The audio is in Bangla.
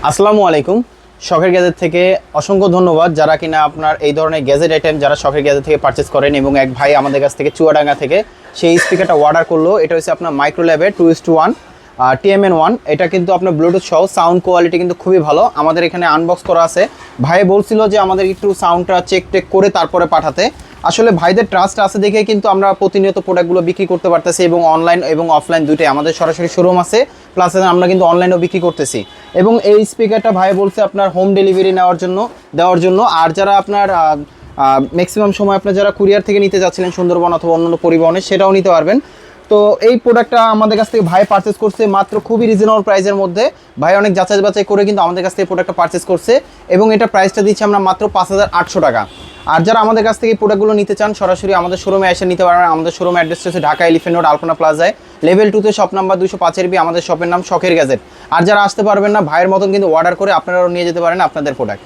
আসসালামু আলাইকুম। শখের গ্যাজেট থেকে অসংখ্য ধন্যবাদ যারা কিনা আপনার এই ধরনের গ্যাজেট আইটেম যারা শখের গ্যাজেট থেকে পারচেস করেন। এবং এক ভাই আমাদের কাছ থেকে চুয়াডাঙ্গা থেকে সেই স্পিকারটা অর্ডার করলো। এটা হচ্ছে আপনার মাইক্রোল্যাবের 2:1 TMN1। এটা কিন্তু আপনার ব্লুটুথ সহ সাউন্ড কোয়ালিটি কিন্তু খুবই ভালো। আমাদের এখানে আনবক্স করা আছে। ভাই বলছিল যে আমাদের একটু সাউন্ডটা চেক করে তারপরে পাঠাতে। আসলে ভাইদের ট্রাস্ট আছে দেখে কিন্তু আমরা প্রতিনিয়ত প্রোডাক্টগুলো বিক্রি করতে পারতেছি, এবং অনলাইন এবং অফলাইন দুইটাই আমাদের সরাসরি শোরুম আছে, প্লাস আমরা কিন্তু অনলাইনেও বিক্রি করতেছি। এবং এই স্পিকারটা ভাই বলছে আপনার হোম ডেলিভারি দেওয়ার জন্য। আর যারা আপনার ম্যাক্সিমাম সময় আপনার যারা কুরিয়ার থেকে নিতে যাচ্ছিলেন সুন্দরবন অথবা অন্যান্য পরিবহনে, সেটাও নিতে পারবেন। তো এই প্রোডাক্টটা আমাদের কাছ থেকে ভাই পারচেস করছে মাত্র খুবই রিজনেবল প্রাইসের মধ্যে। ভাই অনেক যাচাই বাছাই করে কিন্তু আমাদের কাছ থেকে প্রোডাক্টটা পারচেস করছে, এবং এটা প্রাইসটা দিচ্ছি আমরা মাত্র 5,800 টাকা। আর যারা আমাদের কাছ থেকে এই প্রোডাক্টগুলো নিতে চান সরাসরি আমাদের শোরুমে এসে নিতে পারবেন। আমাদের শোরুম অ্যাড্রেস হচ্ছে ঢাকা এলিফ্যান্ট রোড আলপনা প্লাজায় লেভেল 2তে শপ নাম্বার 205 বি। আমাদের শপের নাম শখের গ্যাজেট। আর যারা আসতে পারবেন না, ভাইয়ের মতন কিন্তু অর্ডার করে আপনারাও নিয়ে যেতে পারেন আপনাদের প্রোডাক্ট।